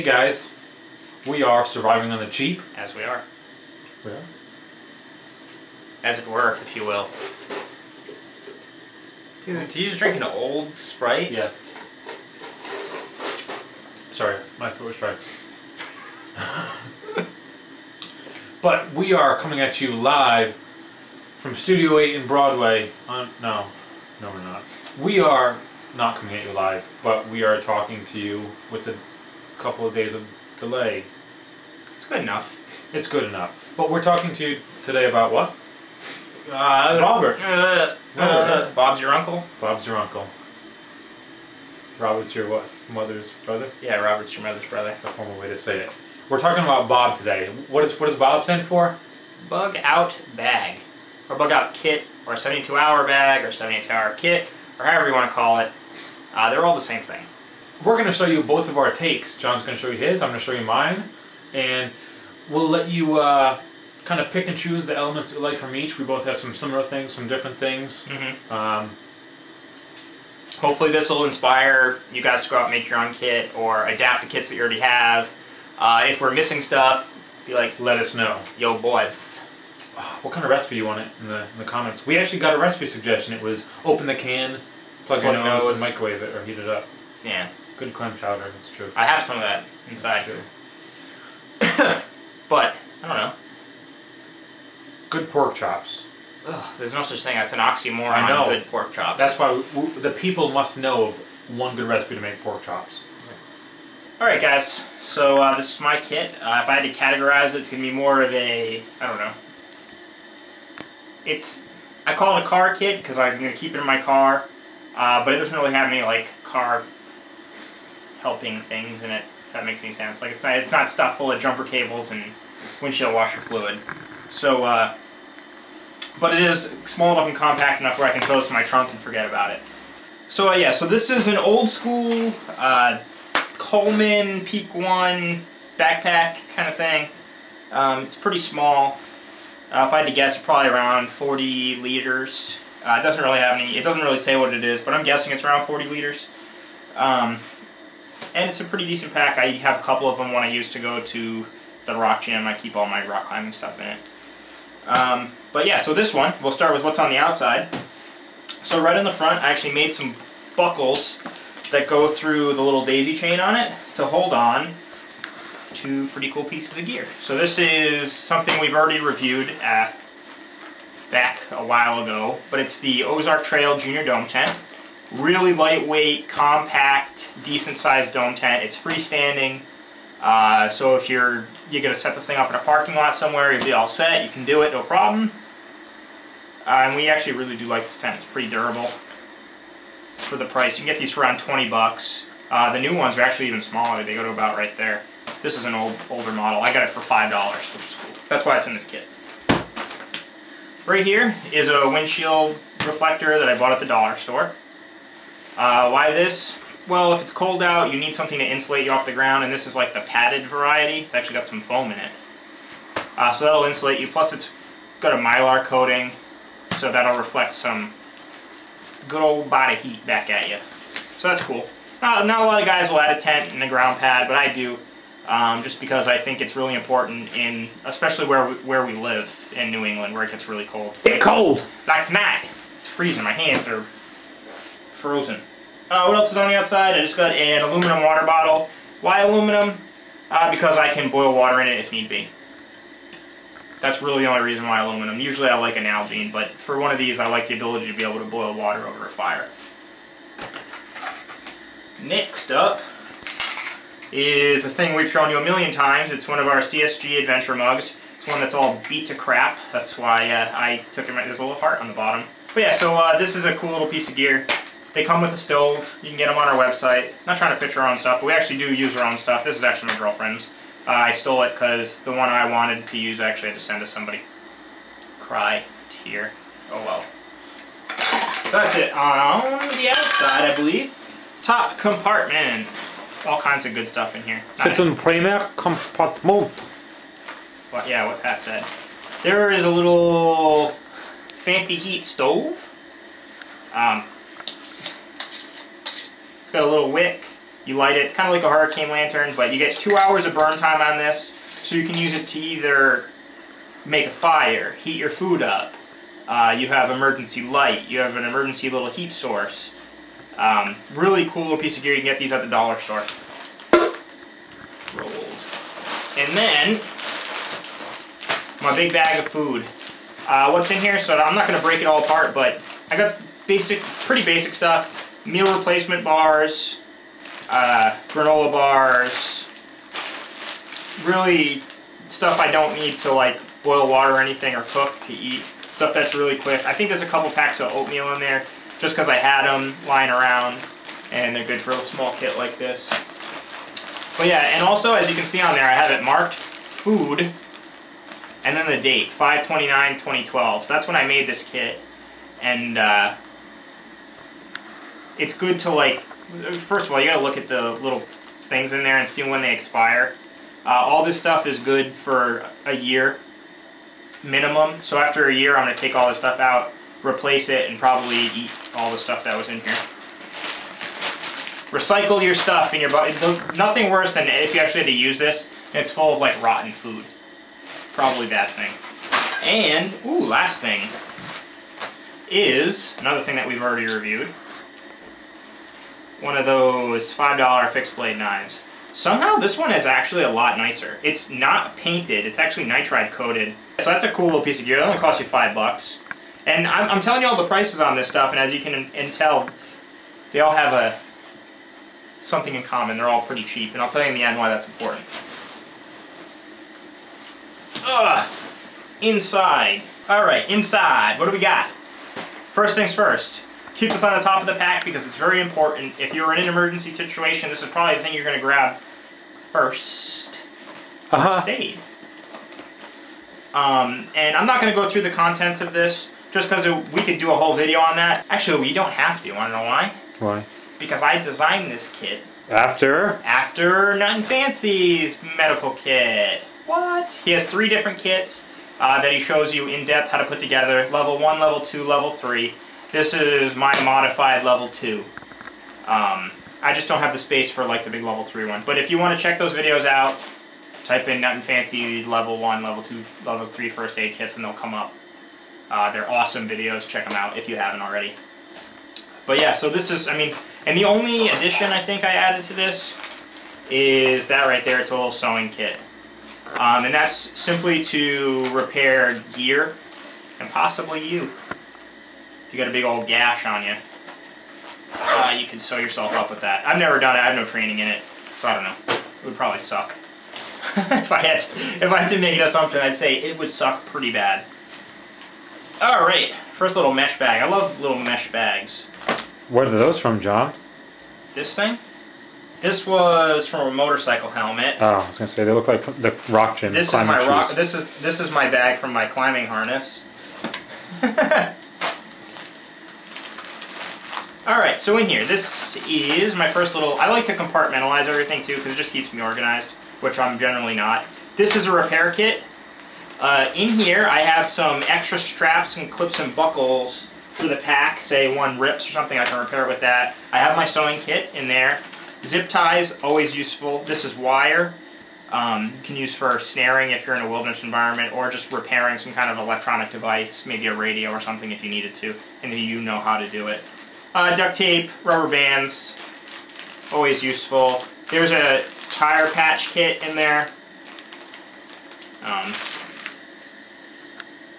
Hey guys, we are surviving on the cheap. As we are. We are? As it were, if you will. Dude, did you just drink an old Sprite? Yeah. Sorry, my throat was dry. But we are coming at you live from Studio 8 in Broadway. No, we're not. We are not coming at you live, but we are talking to you with a couple of days of delay. It's good enough. It's good enough. But we're talking to you today about what? Robert. Bob's your uncle? Bob's your uncle. Robert's your what? Mother's brother? Yeah, Robert's your mother's brother. That's a formal way to say it. We're talking about Bob today. What does Bob stand for? Bug out bag. Or bug out kit, or 72-hour bag, or 72-hour kit, or however you want to call it. They're all the same thing. We're going to show you both of our takes. John's going to show you his, I'm going to show you mine. And we'll let you kind of pick and choose the elements that you like from each. We both have some similar things, some different things. Mm-hmm. Hopefully this will inspire you guys to go out and make your own kit, or adapt the kits that you already have. If we're missing stuff, be like, let us know. Yo boys. What kind of recipe you want it in the comments? We actually got a recipe suggestion. It was open the can, plug your nose, and microwave it or heat it up. Yeah. Good clam chowder, that's true. I have some of that inside. That's true. But, I don't know. Good pork chops. Ugh, there's no such thing. That's an oxymoron. I know. Good pork chops. That's why the people must know of one good recipe to make pork chops. Alright guys, so this is my kit. If I had to categorize it, it's going to be more of a, I don't know. I call it a car kit because I'm going to keep it in my car, but it doesn't really have any like car helping things in it, if that makes any sense. Like it's not stuffed full of jumper cables and windshield washer fluid. So, but it is small enough and compact enough where I can throw this in my trunk and forget about it. So yeah, so this is an old school Coleman Peak 1 backpack kind of thing. It's pretty small. If I had to guess, probably around 40 liters. It doesn't really have any, it doesn't really say what it is, but I'm guessing it's around 40 liters. And it's a pretty decent pack. I have a couple of them when I used to go to the rock gym. I keep all my rock climbing stuff in it. But yeah, so this one, we'll start with what's on the outside. So right in the front, I actually made some buckles that go through the little daisy chain on it to hold on to pretty cool pieces of gear. So this is something we've already reviewed back a while ago, but it's the Ozark Trail Junior Dome Tent. Really lightweight, compact, decent sized dome tent. It's freestanding, so if you're going to set this thing up in a parking lot somewhere, you'll be all set. You can do it, no problem. And we actually really do like this tent. It's pretty durable for the price. You can get these for around 20 bucks. The new ones are actually even smaller. They go to about right there. This is an older model. I got it for $5, which is cool. That's why it's in this kit. Right here is a windshield reflector that I bought at the dollar store. Why this? Well, if it's cold out, you need something to insulate you off the ground, and this is like the padded variety. It's actually got some foam in it. So that'll insulate you, plus it's got a Mylar coating, so that'll reflect some good old body heat back at you. So that's cool. Not a lot of guys will add a tent and a ground pad, but I do. Just because I think it's really important especially where we live in New England, where it gets really cold. It's cold! Like tonight. It's freezing. My hands are frozen. What else is on the outside? I just got an aluminum water bottle. Why aluminum? Because I can boil water in it if need be. That's really the only reason why aluminum. Usually I like an Nalgene, but for one of these I like the ability to be able to boil water over a fire. Next up is a thing we've shown you a million times. It's one of our CSG adventure mugs. It's one that's all beat to crap. That's why I took it. There's a little heart on the bottom. But yeah, so this is a cool little piece of gear. They come with a stove. You can get them on our website. Not trying to pitch our own stuff, but we actually do use our own stuff. This is actually my girlfriend's. I stole it because the one I wanted to use I actually had to send to somebody. Cry, tear. Oh well. So that's it. On the outside, I believe. Top compartment. All kinds of good stuff in here. C'est un premier compartiment. Well, yeah, what Pat said. There is a little fancy heat stove. It's got a little wick. You light it. It's kind of like a hurricane lantern, but you get 2 hours of burn time on this, so you can use it to either make a fire, heat your food up. You have emergency light. You have an emergency little heat source. Really cool little piece of gear. You can get these at the dollar store. Rolled. And then, my big bag of food. What's in here? So I'm not going to break it all apart, but I got pretty basic stuff. Meal replacement bars, granola bars, really stuff I don't need to like boil water or anything or cook to eat. Stuff that's really quick. I think there's a couple packs of oatmeal in there just because I had them lying around and they're good for a small kit like this. But yeah, and also as you can see on there, I have it marked food and then the date, 5/29/2012. So that's when I made this kit. And it's good to like, first of all, you gotta look at the little things in there and see when they expire. All this stuff is good for a year minimum. So after a year, I'm gonna take all this stuff out, replace it, and probably eat all the stuff that was in here. Recycle your stuff in your body. Nothing worse than if you actually had to use this and it's full of like rotten food. Probably a bad thing. And, ooh, last thing is another thing that we've already reviewed. One of those $5 fixed blade knives. Somehow this one is actually a lot nicer. It's not painted, it's actually nitride coated. So that's a cool little piece of gear. It only costs you $5. And I'm telling you all the prices on this stuff, and as you can tell, they all have something in common. They're all pretty cheap, and I'll tell you in the end why that's important. Inside. Alright, inside. What do we got? First things first. Keep this on the top of the pack because it's very important. If you're in an emergency situation, this is probably the thing you're going to grab first. First aid. And I'm not going to go through the contents of this just because we could do a whole video on that. Actually, we don't have to. You want to know why? Why? Because I designed this kit. After Nothing Fancy's medical kit. What? He has 3 different kits that he shows you in depth how to put together. Level 1, Level 2, Level 3. This is my modified Level 2. I just don't have the space for like the big Level 3 one. But if you want to check those videos out, type in Nothing Fancy Level 1, Level 2, Level 3 first aid kits and they'll come up. They're awesome videos. Check them out if you haven't already. But yeah, so this is, I mean, and the only addition I think I added to this is that right there. It's a little sewing kit. And that's simply to repair gear and possibly you. If you got a big old gash on you, you can sew yourself up with that. I've never done it. I have no training in it, so I don't know. It would probably suck. if I had to make an assumption, I'd say it would suck pretty bad. All right, first little mesh bag. I love little mesh bags. What are those from, John? This thing? This was from a motorcycle helmet. Oh, I was gonna say they look like the rock gym. This is my rock. This is my bag from my climbing harness. All right, so in here, this is my first little. I like to compartmentalize everything too because it just keeps me organized, which I'm generally not. This is a repair kit. In here, I have some extra straps and clips and buckles for the pack. Say one rips or something, I can repair it with that. I have my sewing kit in there. Zip ties, always useful. This is wire. You can use for snaring if you're in a wilderness environment or just repairing some kind of electronic device, maybe a radio or something if you needed to, and you know how to do it. Duct tape, rubber bands, always useful. There's a tire patch kit in there.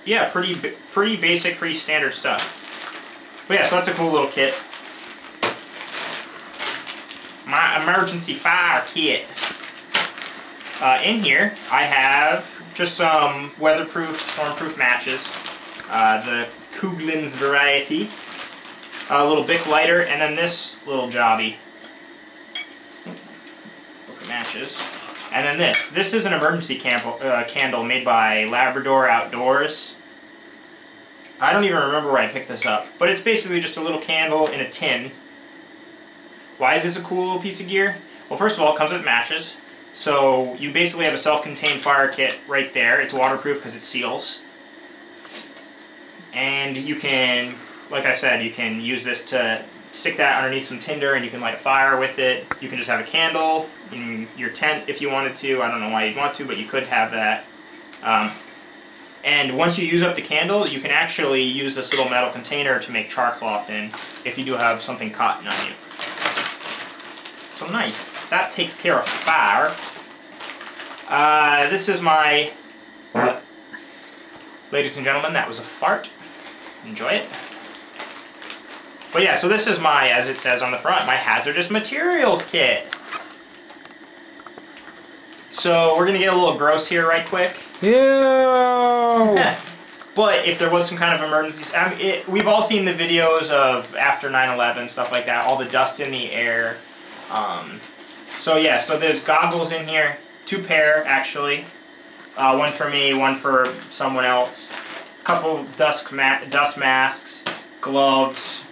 Yeah, pretty basic, pretty standard stuff. But yeah, so that's a cool little kit. My emergency fire kit. In here, I have just some weatherproof, stormproof matches. The Kuglins variety. A little Bic lighter, and then this little jobby. Book of matches. And then this. This is an emergency candle made by Labrador Outdoors. I don't even remember where I picked this up. But it's basically just a little candle in a tin. Why is this a cool little piece of gear? Well, first of all, it comes with matches. So you basically have a self-contained fire kit right there. It's waterproof because it seals. And you can, like I said, you can use this to stick that underneath some tinder and you can light a fire with it. You can just have a candle in your tent if you wanted to. I don't know why you'd want to, but you could have that. And once you use up the candle, you can actually use this little metal container to make char cloth in if you do have something cotton on you. So nice. That takes care of fire. This is my... Ladies and gentlemen, that was a fart. Enjoy it. But yeah, so this is my, as it says on the front, my hazardous materials kit. So we're going to get a little gross here right quick. Ew! But if there was some kind of emergency, we've all seen the videos of after 9/11, stuff like that, all the dust in the air. So yeah, so there's goggles in here, 2 pair actually. One for me, one for someone else. A couple dust masks, gloves.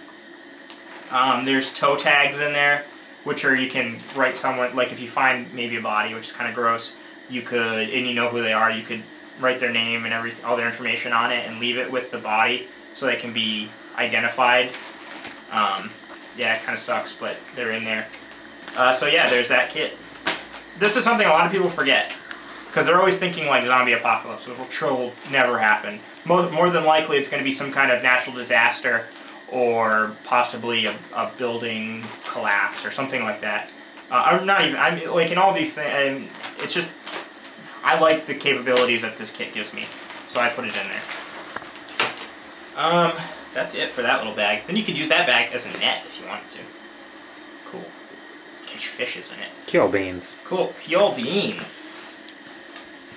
There's toe tags in there, which are, you can write someone, like if you find maybe a body, which is kind of gross, you could, and you know who they are, you could write their name and everything, all their information on it, and leave it with the body so they can be identified. Yeah, it kind of sucks, but they're in there. So yeah, there's that kit. This is something a lot of people forget, because they're always thinking like zombie apocalypse, which will never happen. More than likely, it's going to be some kind of natural disaster, or possibly a building collapse or something like that. I'm not even, I mean, like in all these things, it's just, I like the capabilities that this kit gives me, so I put it in there. That's it for that little bag. Then you could use that bag as a net if you wanted to. Cool. Catch fishes in it. Kill beans. Cool. Kill beans.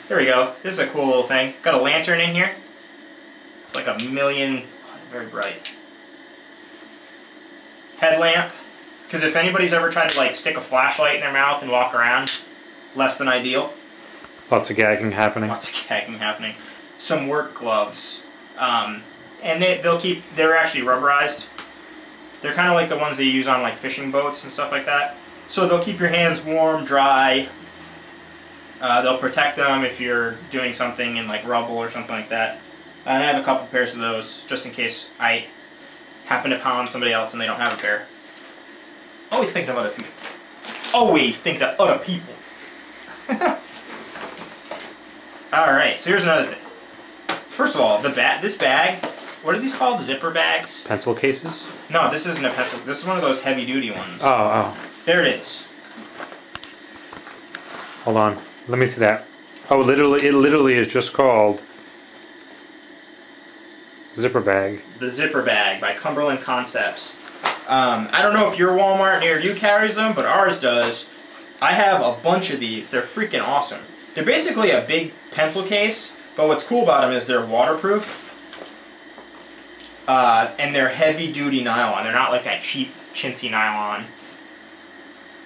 There we go. This is a cool little thing. Got a lantern in here. It's like a million, very bright. Headlamp. Because if anybody's ever tried to like stick a flashlight in their mouth and walk around, less than ideal. Lots of gagging happening. Lots of gagging happening. Some work gloves. And they're actually rubberized. They're kind of like the ones that you use on like fishing boats and stuff like that. So they'll keep your hands warm, dry. They'll protect them if you're doing something in like rubble or something like that. And I have a couple pairs of those just in case I happen to pound somebody else and they don't have a pair. Always thinking of other people. Always think of other people. Alright, so here's another thing. First of all, this bag, what are these called? Zipper bags? Pencil cases? No, this isn't a pencil. This is one of those heavy duty ones. Oh. There it is. Hold on. Let me see that. Oh, it literally is just called Zipper Bag. The Zipper Bag by Cumberland Concepts. I don't know if your Walmart near you carries them, but ours does. I have a bunch of these. They're freaking awesome. They're basically a big pencil case, but what's cool about them is they're waterproof. And they're heavy duty nylon. They're not like that cheap chintzy nylon.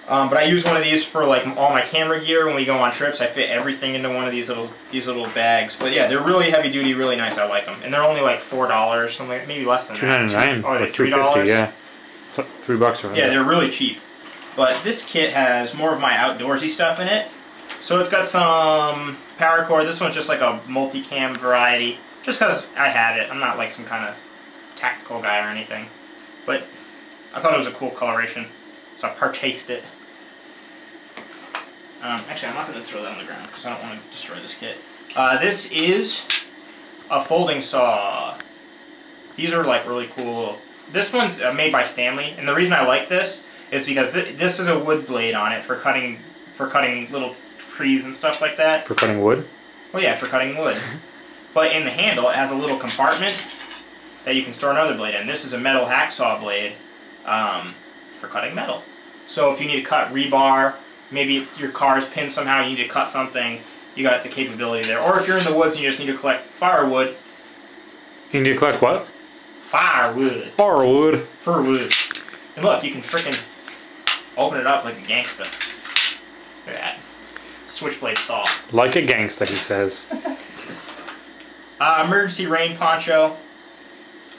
But I use one of these for like all my camera gear when we go on trips. I fit everything into one of these little bags. But yeah, they're really heavy duty, really nice. I like them, and they're only like $4, something maybe less than that. $2.99. Oh, they're $3.50. Yeah, it's like $3 or yeah, they're really cheap. But this kit has more of my outdoorsy stuff in it. So it's got some paracord. This one's just like a multicam variety, just because I had it. I'm not like some kind of tactical guy or anything, but I thought it was a cool coloration, so I purchased it. Actually, I'm not going to throw that on the ground because I don't want to destroy this kit. This is a folding saw. These are like really cool. This one's made by Stanley, and the reason I like this is because this is a wood blade on it for cutting little trees and stuff like that. For cutting wood? Well, yeah, for cutting wood. But in the handle, it has a little compartment that you can store another blade in. This is a metal hacksaw blade for cutting metal. So if you need to cut rebar, maybe your car's pinned somehow, you need to cut something, you got the capability there. Or if you're in the woods and you just need to collect firewood. You need to collect what? Firewood. Firewood. For wood. And look, you can frickin' open it up like a gangsta. Look at that. Switchblade saw. Like a gangsta, he says. Emergency rain poncho.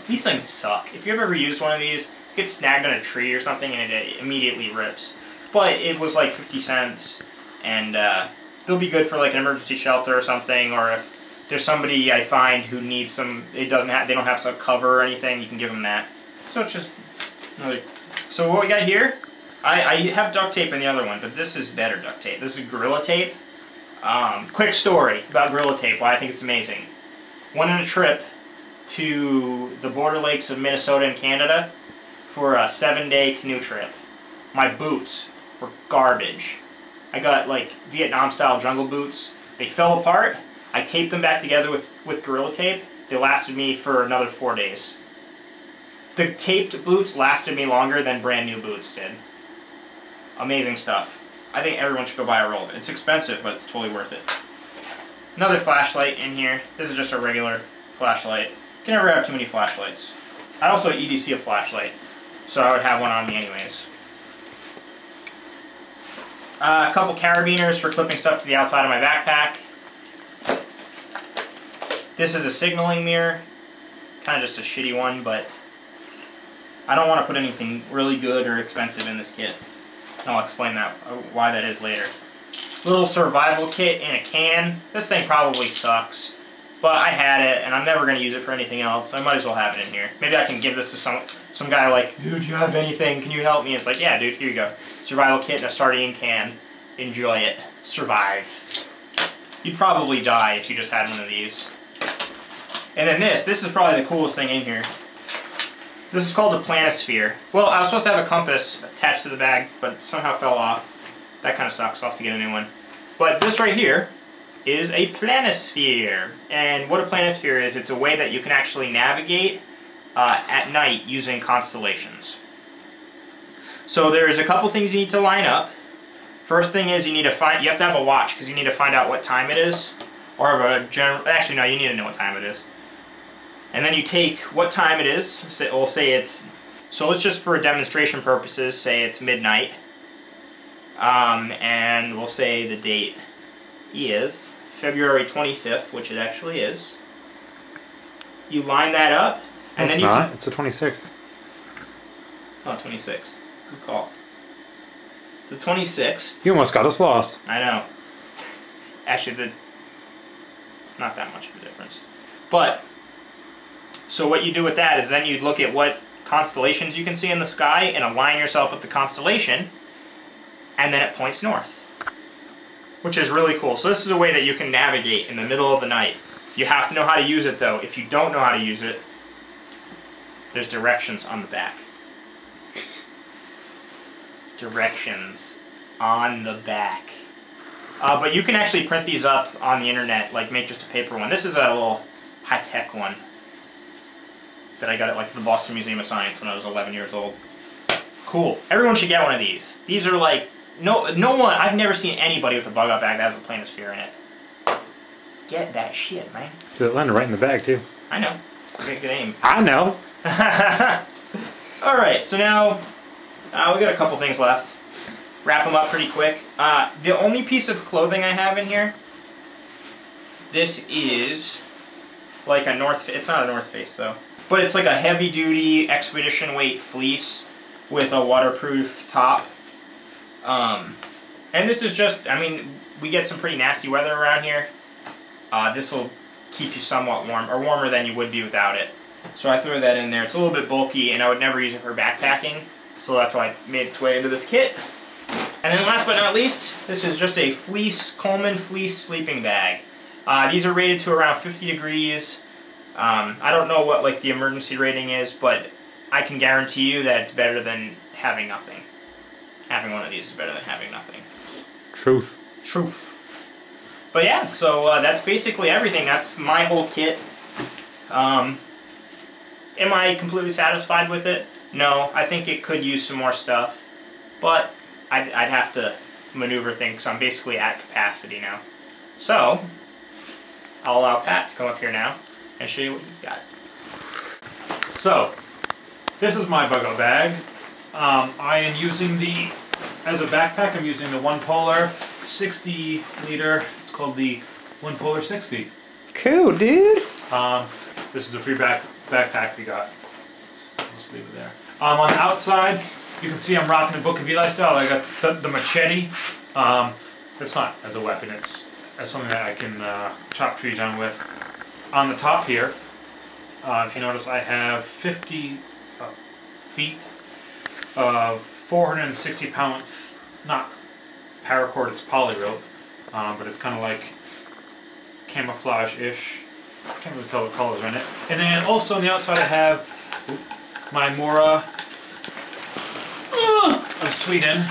These things suck. If you've ever used one of these, it gets snagged on a tree or something and it immediately rips. But it was like 50 cents, and they'll be good for like an emergency shelter or something, or if there's somebody I find who needs some, they don't have some cover or anything, you can give them that. So it's just another So what we got here, I have duct tape in the other one, but this is better duct tape. This is Gorilla Tape. Quick story about Gorilla Tape, why I think it's amazing. Went on a trip to the border lakes of Minnesota and Canada for a 7-day canoe trip. My boots were garbage. I got like Vietnam-style jungle boots. They fell apart. I taped them back together with Gorilla Tape. They lasted me for another 4 days. The taped boots lasted me longer than brand new boots did. Amazing stuff. I think everyone should go buy a roll of it. It's expensive, but it's totally worth it. Another flashlight in here. This is just a regular flashlight. You can never have too many flashlights. I also EDC a flashlight, so I would have one on me anyways. A couple carabiners for clipping stuff to the outside of my backpack. This is a signaling mirror. Kind of just a shitty one, but I don't want to put anything really good or expensive in this kit. I'll explain why that is later. Little survival kit in a can. This thing probably sucks, but I had it and I'm never going to use it for anything else. I might as well have it in here. Maybe I can give this to some guy like, dude, you have anything? Can you help me? It's like, yeah, dude, here you go. Survival kit in a sardine can. Enjoy it. Survive. You'd probably die if you just had one of these. And then this is probably the coolest thing in here. This is called a planisphere. Well, I was supposed to have a compass attached to the bag, but it somehow fell off. That kind of sucks. I'll have to get a new one. But this right here is a planisphere. And what a planisphere is, it's a way that you can actually navigate at night using constellations. So there's a couple things you need to line up. First thing is you have to have a watch because you need to find out what time it is. Or actually no, you need to know what time it is. And then you take what time it is. We'll say it's, so let's just for demonstration purposes say it's midnight. And we'll say the date is February 25th, which it actually is. You line that up, and then It's the 26th. Oh, 26th. Good call. It's the 26th. You almost got us lost. I know. Actually, it's not that much of a difference. But, so what you do with that is then you look at what constellations you can see in the sky and align yourself with the constellation, and then it points north. Which is really cool. So this is a way that you can navigate in the middle of the night. You have to know how to use it though. If you don't know how to use it, there's directions on the back. Directions on the back. But you can actually print these up on the internet, like make just a paper one. This is a little high-tech one that I got at like the Boston Museum of Science when I was 11 years old. Cool. Everyone should get one of these. These are like, no one, I've never seen anybody with a bug-out bag that has a planisphere in it. Get that shit, man. It landed right in the bag, too. I know. Good aim. I know. Alright, so now we got a couple things left. Wrap them up pretty quick. The only piece of clothing I have in here, this is like a it's not a North Face though, but it's like a heavy-duty expedition weight fleece with a waterproof top. And this is just, I mean, we get some pretty nasty weather around here. This will keep you somewhat warm, or warmer than you would be without it. So I throw that in there. It's a little bit bulky, and I would never use it for backpacking, so that's why it made its way into this kit. And then last but not least, this is just a Coleman fleece sleeping bag. These are rated to around 50 degrees. I don't know what like the emergency rating is, but I can guarantee you that it's better than having nothing. Having one of these is better than having nothing. Truth. Truth. But yeah, so that's basically everything. That's my whole kit. Am I completely satisfied with it? No, I think it could use some more stuff, but I'd have to maneuver things. So I'm basically at capacity now. So I'll allow Pat to come up here now and show you what he's got. So this is my bug-out bag. I am using as a backpack, I'm using the One Polar 60 liter. It's called the One Polar 60. Cool, dude. This is a free backpack we got. Just leave it there. On the outside, you can see I'm rocking the Book of Eli style. I got the machete. It's not as a weapon, it's as something that I can chop trees down with. On the top here, if you notice, I have 50 feet of 460 pounds, not paracord, it's poly rope, but it's kind of like camouflage-ish. Can't really tell what colors are in it. And then also on the outside I have my Mora of Sweden.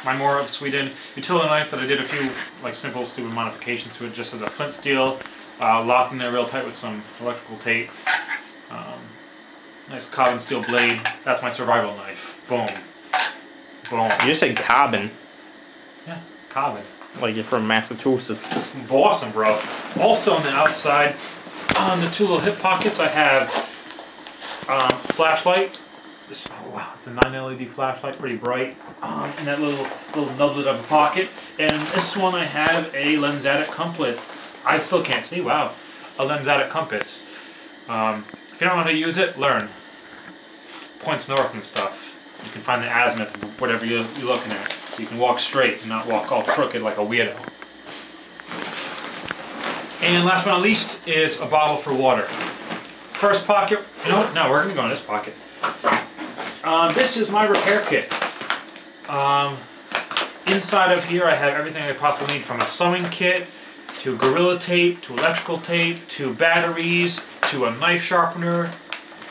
My Mora of Sweden utility knife that I did a few like simple stupid modifications to it, just as a flint steel, locked in there real tight with some electrical tape. Nice carbon steel blade. That's my survival knife. Boom. Boom. You just said carbon. Yeah, carbon. Like you're from Massachusetts. Awesome, bro. Also on the outside, on the two little hip pockets, I have flashlight. This, oh wow, it's a 9 LED flashlight, pretty bright. In that little nublet of a pocket. And this one I have a lensatic compass. I still can't see. Wow, a lensatic compass. If you don't know how to use it, learn. Points north and stuff. You can find the azimuth of whatever you're looking at. So you can walk straight and not walk all crooked like a weirdo. And last but not least is a bottle for water. First pocket, you know what? No, we're going to go in this pocket. This is my repair kit. Inside of here I have everything I possibly need, from a sewing kit, to Gorilla Tape, to electrical tape, to batteries, to a knife sharpener,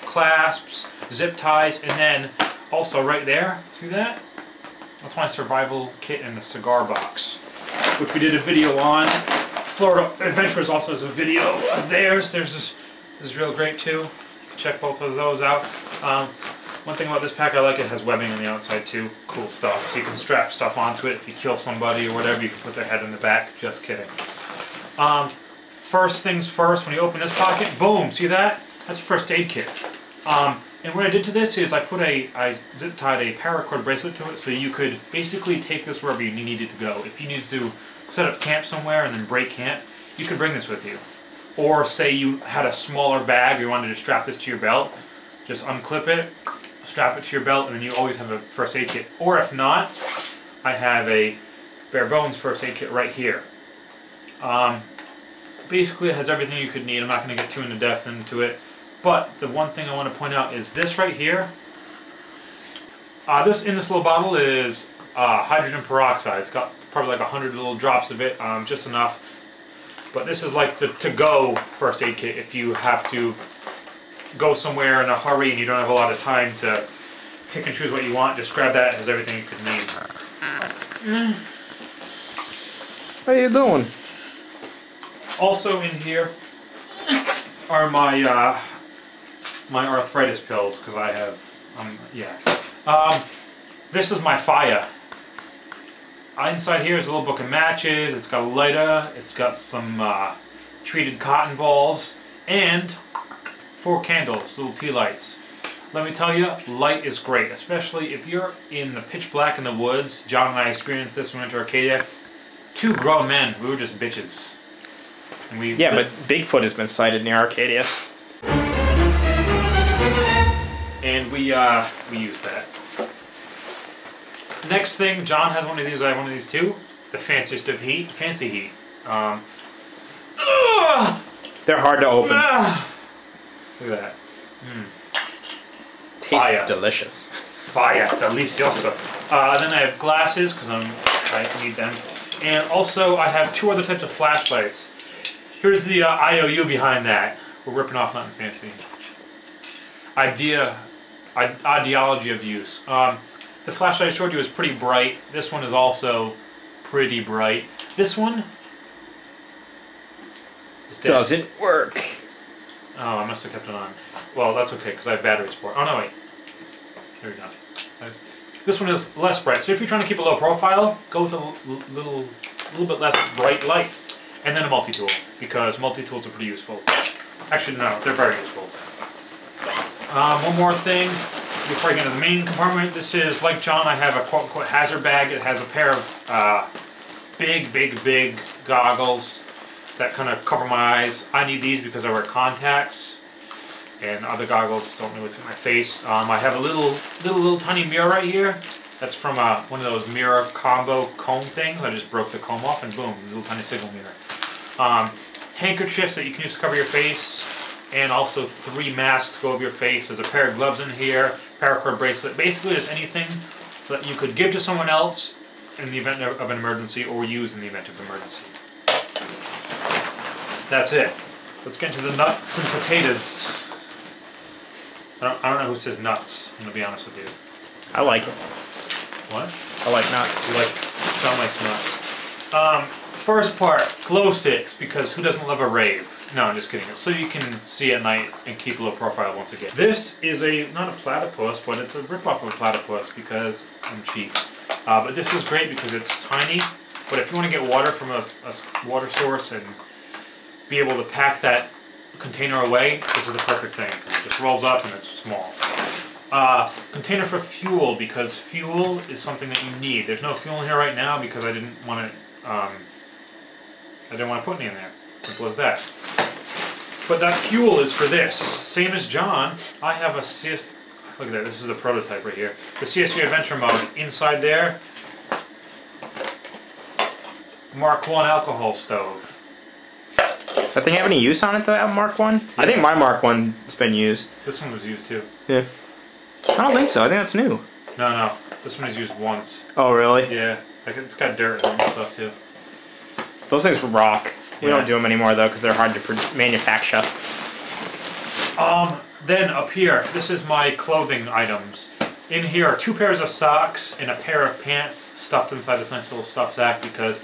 clasps, zip ties, and then also right there, see that? That's my survival kit in the cigar box, which we did a video on. Florida Adventurers also has a video of theirs. This is real great too. You can check both of those out. One thing about this pack I like, it has webbing on the outside too. Cool stuff. So you can strap stuff onto it if you kill somebody or whatever. You can put their head in the back. Just kidding. First things first, when you open this pocket, boom, see that? That's a first aid kit. And what I did to this is I zip tied a paracord bracelet to it, so you could basically take this wherever you needed to go. If you needed to set up camp somewhere and then break camp, you could bring this with you. Or say you had a smaller bag, you wanted to strap this to your belt, just unclip it, strap it to your belt, and then you always have a first aid kit. Or if not, I have a bare bones first aid kit right here. Basically it has everything you could need. I'm not going to get too into depth into it. But the one thing I want to point out is this right here. This in this little bottle is hydrogen peroxide. It's got probably like 100 little drops of it, just enough. But this is like the to-go first aid kit if you have to go somewhere in a hurry and you don't have a lot of time to pick and choose what you want. Just grab that. It has everything you could need. What are you doing? Also in here are my my arthritis pills, because I have, this is my fire. Inside here is a little book of matches. It's got a lighter. It's got some treated cotton balls and 4 candles, little tea lights. Let me tell you, light is great, especially if you're in the pitch black in the woods. John and I experienced this when we went to Arcadia. 2 grown men, we were just bitches. And but Bigfoot has been sighted near Arcadia. And we used that. Next thing, John has one of these, I have one of these too. The fanciest of heat, fancy heat. They're hard to open. Look at that. Tastes delicious. Fire, delicioso. Then I have glasses, because I need them. And also I have 2 other types of flashlights. Here's the IOU behind that. We're ripping off nothing fancy. Ideology of use. The flashlight I showed you is pretty bright. This one is also pretty bright. This one is dead. Doesn't work. Oh, I must have kept it on. Well, that's okay, because I have batteries for it. Oh, no, wait. There we go. This one is less bright. So if you're trying to keep a low profile, go with a little bit less bright light. And then a multi-tool, because multi-tools are pretty useful. Actually, no, they're very useful. One more thing before I get into the main compartment. This is, like John, I have a quote-unquote hazard bag. It has a pair of big goggles that kind of cover my eyes. I need these because I wear contacts, and other goggles don't really fit my face. I have a little tiny mirror right here. That's from one of those mirror combo comb things. I just broke the comb off and boom, little tiny signal mirror. Handkerchiefs that you can use to cover your face. and also 3 masks go over your face. There's a pair of gloves in here, paracord bracelet. Basically, there's anything that you could give to someone else in the event of an emergency or use in the event of emergency. That's it. Let's get into the nuts and potatoes. I don't know who says nuts, I'm going to be honest with you. I like it. What? I like nuts. John likes nuts. First part, glow sticks, because who doesn't love a rave? No, I'm just kidding. It's so you can see at night and keep a low profile once again. This is not a platypus, but it's a ripoff of a platypus because I'm cheap. But this is great because it's tiny, but if you want to get water from a water source and be able to pack that container away, this is the perfect thing. It just rolls up and it's small. Container for fuel, because fuel is something that you need. There's no fuel in here right now because I didn't want to put any in there. Simple as that. But that fuel is for this. Same as John, I have a CS... Look at that, this is the prototype right here. The CSV Adventure Mode. Inside there, Mark 1 alcohol stove. Does that thing have any use on it, the Mark 1? Yeah. I think my Mark 1 has been used. This one was used too. Yeah. I don't think so, I think that's new. No, this one is used once. Oh, really? Yeah, like it's got dirt and stuff too. Those things rock. We don't do them anymore though because they're hard to manufacture. Then up here, this is my clothing items. In here are 2 pairs of socks and a pair of pants stuffed inside this nice little stuffed sack because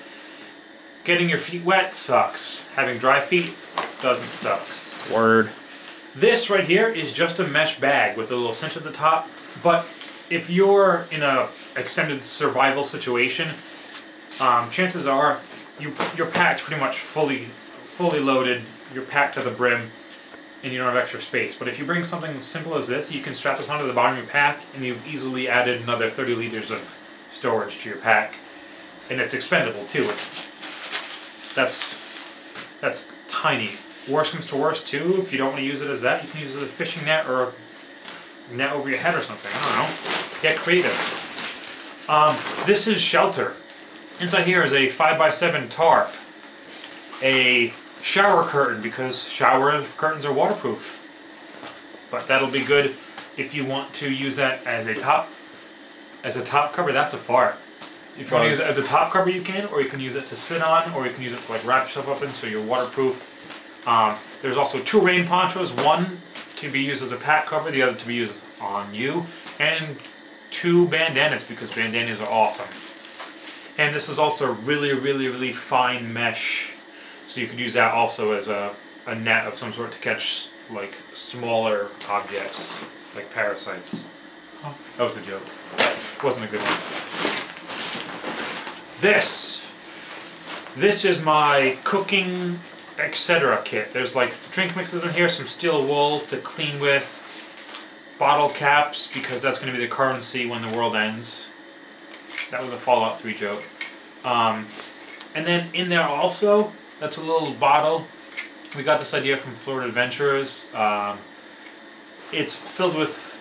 getting your feet wet sucks. Having dry feet doesn't suck. Word. This right here is just a mesh bag with a little cinch at the top, but if you're in a extended survival situation, chances are you're packed pretty much fully loaded, you're packed to the brim, and you don't have extra space. But if you bring something simple as this, you can strap this onto the bottom of your pack, and you've easily added another 30 liters of storage to your pack. And it's expendable too. That's tiny. Worst comes to worst too, if you don't want to use it as that, you can use it as a fishing net or a net over your head or something. I don't know. Get creative. This is shelter. Inside here is a 5x7 tarp. A shower curtain, because shower curtains are waterproof. But that'll be good if you want to use that as a top cover. That's a fart. If you want to use it as a top cover, you can, or you can use it to sit on, or you can use it to like wrap yourself up in so you're waterproof. There's also 2 rain ponchos, one to be used as a pack cover, the other to be used on you, and 2 bandanas because bandanas are awesome. And this is also really fine mesh, so you could use that also as a net of some sort to catch like smaller objects, like parasites. Oh, that was a joke. Wasn't a good one. This is my cooking etc. kit. There's like drink mixes in here, some steel wool to clean with, bottle caps because that's going to be the currency when the world ends. That was a Fallout 3 joke. And then in there also, that's a little bottle. We got this idea from Florida Adventurers. It's filled with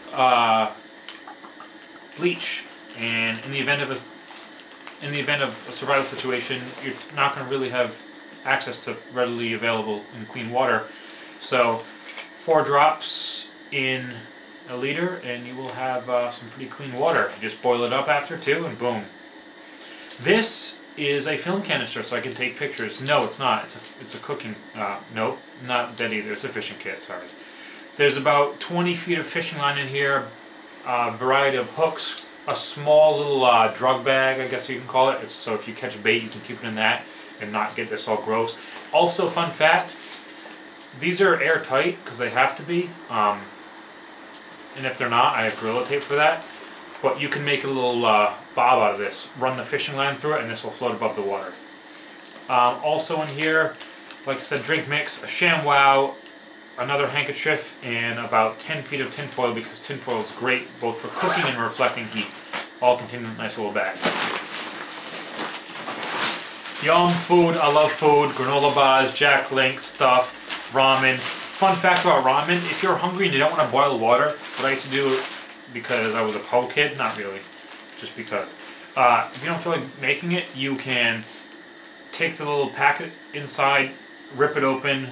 bleach, and in the event of a survival situation, you're not going to really have access to readily available and clean water. So 4 drops in a liter and you will have some pretty clean water. You just boil it up after too and boom. This is a film canister so I can take pictures. No, it's not. It's a cooking, nope, not that either. It's a fishing kit, sorry. There's about 20 feet of fishing line in here, a variety of hooks, a small little drug bag, I guess you can call it. So if you catch bait, you can keep it in that and not get this all gross. Also, fun fact, these are airtight because they have to be. And if they're not, I have Gorilla Tape for that. But you can make a little bob out of this. Run the fishing line through it and this will float above the water. Also in here, like I said, drink mix, a ShamWow, another handkerchief, and about 10 feet of tinfoil because tinfoil is great both for cooking and reflecting heat. All contained in a nice little bag. Yum, food, I love food, granola bars, Jack Link stuff, ramen. Fun fact about ramen, if you're hungry and you don't want to boil water, what I used to do, because I was a po kid, not really, just because. If you don't feel like making it, you can take the little packet inside, rip it open,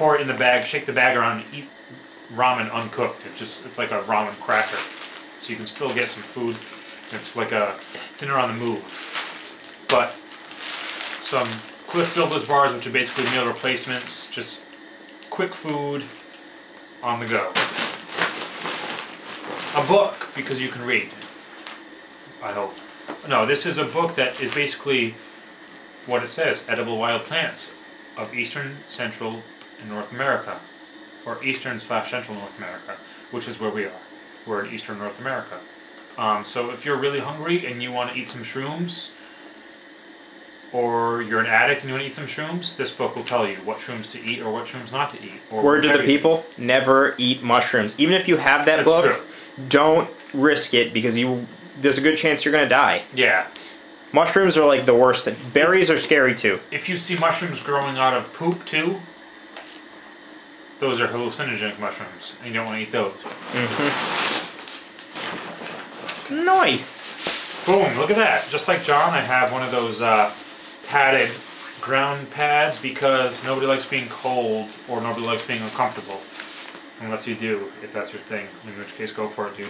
pour it in the bag, shake the bag around, and eat ramen uncooked. It's like a ramen cracker. So you can still get some food. It's like a dinner on the move. But some Cliff Builders bars, which are basically meal replacements, just quick food on the go. A book, because you can read, I hope. No, this is a book that is basically what it says, edible wild plants of Eastern, Central, and North America. Or Eastern/Central North America, which is where we are. We're in Eastern North America. So if you're really hungry and you want to eat some shrooms, or you're an addict and you want to eat some shrooms, this book will tell you what shrooms to eat or what shrooms not to eat. Word to the people, never eat mushrooms. Even if you have that book, true. Don't risk it because there's a good chance you're going to die. Yeah. Mushrooms are like the worst thing. Berries are scary too. If you see mushrooms growing out of poop too, those are hallucinogenic mushrooms, and you don't want to eat those. Nice. Boom, look at that. Just like John, I have one of those padded ground pads because nobody likes being cold or nobody likes being uncomfortable. Unless you do, if that's your thing. In which case, go for it, dude.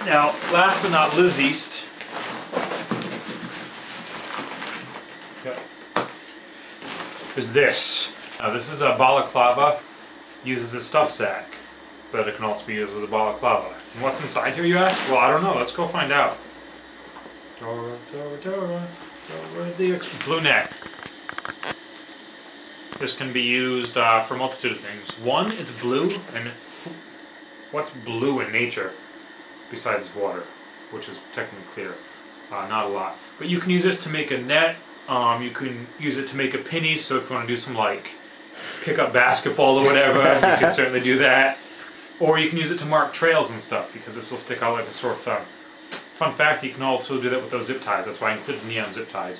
Now, last but not least, is this. Now, this is a balaclava. Uses a stuff sack, but it can also be used as a balaclava. And what's inside here, you ask? Well, I don't know. Let's go find out. Dora, Dora, Dora, Dora, the blue neck. This can be used for a multitude of things. One, it's blue, and what's blue in nature besides water, which is technically clear? Not a lot. But you can use this to make a net. You can use it to make a penny, so if you want to do some like pick up basketball or whatever, you can certainly do that. Or you can use it to mark trails and stuff, because this will stick out like a sore thumb. Fun fact, you can also do that with those zip ties. That's why I included neon zip ties.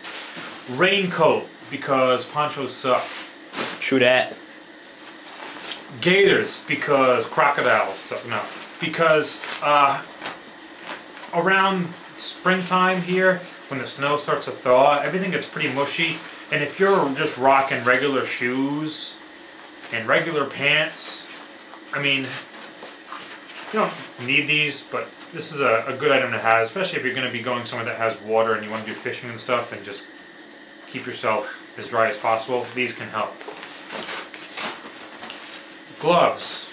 Raincoat, because ponchos suck. True that. Gators, because crocodiles suck. No. Because around springtime here, when the snow starts to thaw, everything gets pretty mushy. And if you're just rocking regular shoes and regular pants, I mean, you don't need these, but this is a good item to have, especially if you're going to be going somewhere that has water and you want to do fishing and stuff and just keep yourself as dry as possible. These can help. Gloves.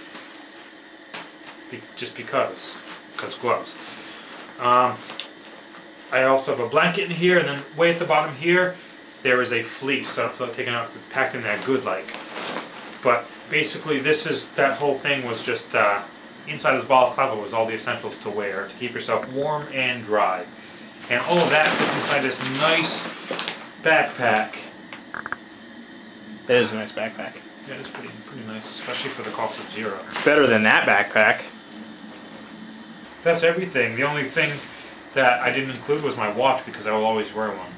Just because gloves. I also have a blanket in here, and then way at the bottom here, there is a fleece. I don't feel like taking it out because it's packed in that good like. But basically, that whole thing was just inside this balaclava was all the essentials to wear to keep yourself warm and dry, and all of that fits inside this nice backpack. That is a nice backpack. Yeah, it's pretty nice, especially for the cost of $0. Better than that backpack. That's everything. The only thing that I didn't include was my watch, because I will always wear one.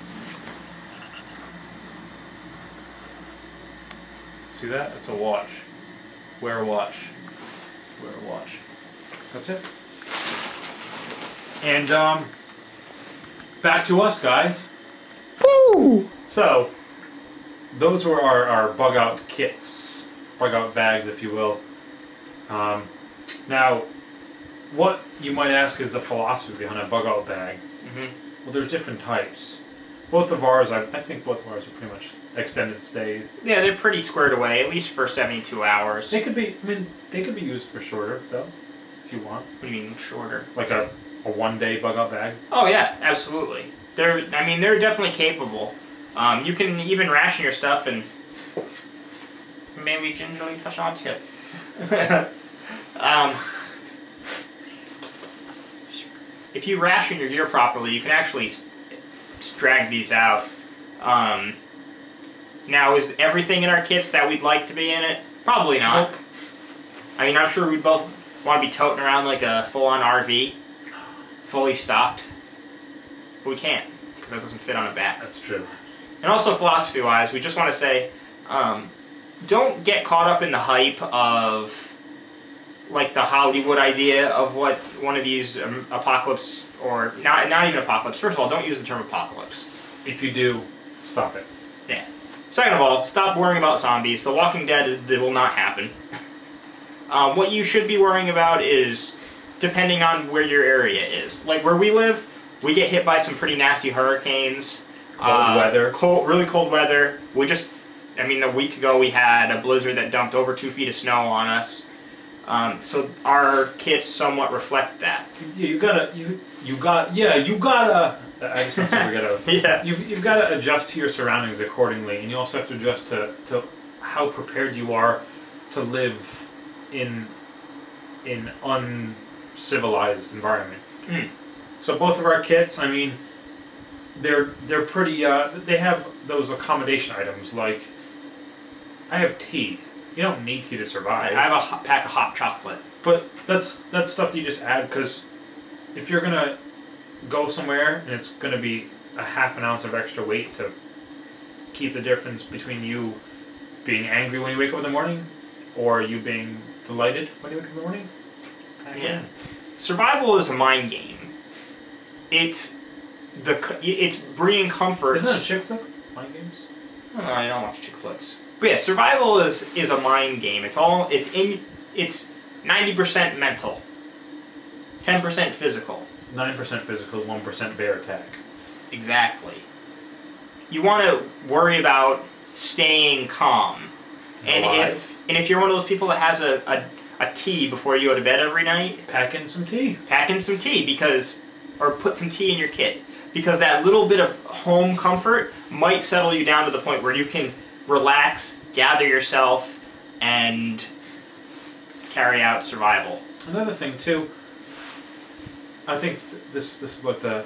See that? That's a watch. Wear a watch. Wear a watch. That's it. And back to us, guys. Woo! So those were our bug out kits, bug out bags, if you will. Now, what you might ask is the philosophy behind a bug out bag. Well, there's different types. Both of ours, I think both of ours are pretty much extended stays. Yeah, they're pretty squared away, at least for 72 hours. They could be, they could be used for shorter, though, if you want. What do you mean, shorter? Like a one-day bug out bag? Oh, yeah, absolutely. They're definitely capable. You can even ration your stuff and maybe gingerly touch on tips. If you ration your gear properly, you can actually drag these out. Now, is everything in our kits that we'd like to be in it? Probably not. Nope. I mean, I'm sure we both want to be toting around like a full-on RV, fully stocked, but we can't, because that doesn't fit on a back. That's true. And also, philosophy-wise, we just want to say, don't get caught up in the hype of like the Hollywood idea of what one of these apocalypse, or not even apocalypse. First of all, don't use the term apocalypse. If you do, stop it. Yeah. Second of all, stop worrying about zombies. The Walking Dead will not happen. What you should be worrying about is, depending on where your area is. Like where we live, we get hit by some pretty nasty hurricanes. Cold weather. Really cold weather. A week ago we had a blizzard that dumped over 2 feet of snow on us. So our kits somewhat reflect that. Yeah, you gotta. I just sound super ghetto. Yeah. You've got to adjust to your surroundings accordingly, and you also have to adjust to how prepared you are to live in uncivilized environment. Mm. So both of our kits, I mean, they're pretty. They have those accommodation items like. I have tea. You don't need tea to survive. I have a pack of hot chocolate. But that's stuff that you just add because if you're gonna go somewhere and it's gonna be a half an ounce of extra weight to keep the difference between you being angry when you wake up in the morning or you being delighted when you wake up in the morning. Yeah. Survival is a mind game. It's bringing comfort. Isn't that a chick flick? Mind games? Oh, I don't watch chick flicks. But yeah, survival is a mind game. It's 90% mental, 10% physical. 9% physical, 1% bear attack. Exactly. You want to worry about staying calm, and if you're one of those people that has a tea before you go to bed every night, pack in some tea. Pack in some tea or put some tea in your kit because that little bit of home comfort might settle you down to the point where you can relax, gather yourself, and carry out survival. Another thing too, I think this is like the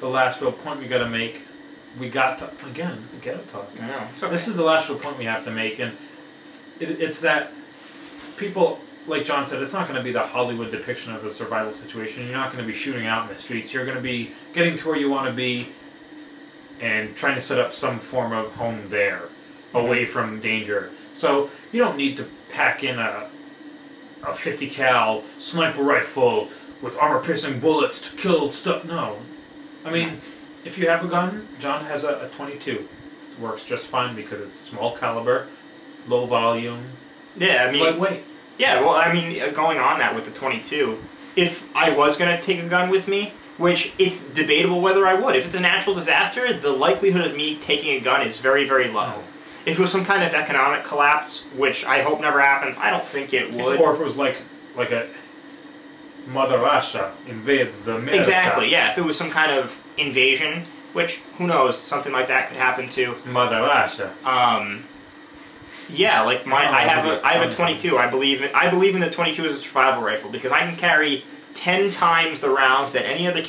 last real point we got to make. We got to again the ghetto talk. I know. It's okay. This is the last real point we have to make, and it's that people, like John said, it's not going to be the Hollywood depiction of the survival situation. You're not going to be shooting out in the streets. You're going to be getting to where you want to be, and trying to set up some form of home there. Away from danger. So you don't need to pack in a 50 cal sniper rifle with armor-piercing bullets to kill stuff. No. I mean, if you have a gun, John has a 22. It works just fine because it's small caliber, low volume, yeah, I mean, lightweight. Yeah, well, I mean, going on that with the 22, if I was going to take a gun with me, which it's debatable whether I would. If it's a natural disaster, the likelihood of me taking a gun is very, very low. If it was some kind of economic collapse, which I hope never happens, I don't think it would. Or if it was like a Mother Russia invades the America. Exactly, yeah. If it was some kind of invasion, which, who knows, something like that could happen too. Mother Russia. Yeah, like I have a 22. I believe in the 22 as a survival rifle because I can carry 10 times the rounds that any other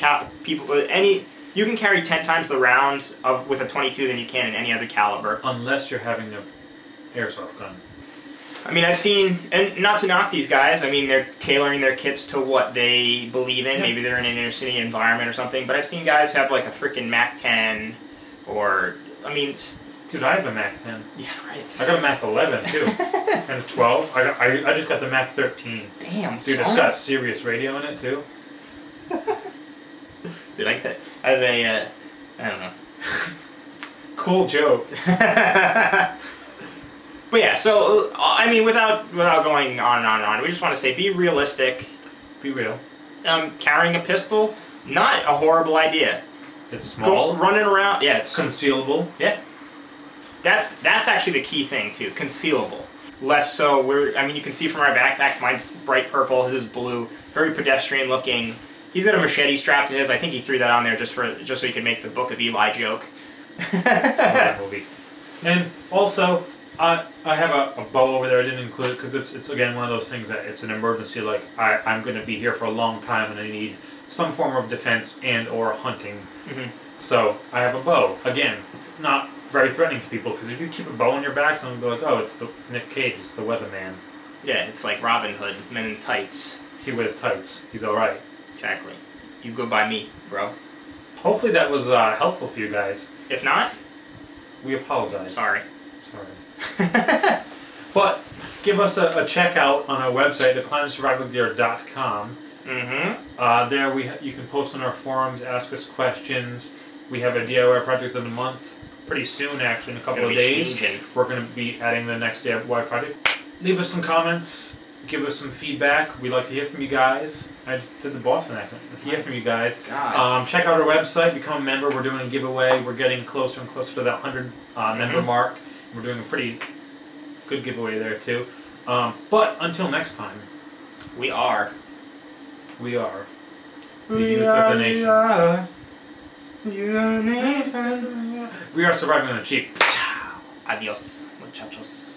you can carry 10 times the rounds with a 22 than you can in any other caliber. Unless you're having an airsoft gun. I mean, I've seen, and not to knock these guys, I mean, they're tailoring their kits to what they believe in. Yeah. Maybe they're in an inner city environment or something, but I've seen guys have like a freaking Mac 10 or, I mean... Dude, I have a Mac 10. Yeah, right. I got a Mac 11 too. And a 12. I just got the Mac 13. Damn, dude, it's got Sirius radio in it too. Dude, I have a, I don't know. Cool joke. But yeah, so, I mean, without going on and on and on, we just want to say, be realistic. Be real. Carrying a pistol, not a horrible idea. It's small. Running around, yeah. It's concealable. Yeah. That's actually the key thing, too. Concealable. Less so, I mean, you can see from our backpacks, mine's bright purple, his is blue. Very pedestrian looking. He's got a machete strapped to his. I think he threw that on there just so he could make the Book of Eli joke. Movie. And also, I have a bow over there. I didn't include it because it's again one of those things that it's an emergency. Like I'm going to be here for a long time and I need some form of defense and or hunting. Mm-hmm. So I have a bow. Again, not very threatening to people because if you keep a bow on your back, someone will be like, "Oh, it's Nick Cage. It's the weatherman." Yeah, it's like Robin Hood, men in tights. He wears tights. He's all right. Exactly. You go by me, bro. Hopefully that was helpful for you guys. If not, we apologize. Sorry. But give us a check out on our website, theclimatesurvivalgear.com. Mm-hmm. There you can post on our forums, ask us questions. We have a DIY project of the month pretty soon, actually, in a couple Gonna of be days. changing. We're going to be adding the next DIY project. Leave us some comments. Give us some feedback. We'd like to hear from you guys. I did the Boston accent. Hear from you guys. Check out our website. Become a member. We're doing a giveaway. We're getting closer and closer to that 100 member mark. We're doing a pretty good giveaway there too. But until next time, We are the youth of the nation. We are surviving on the cheap. Adios, muchachos.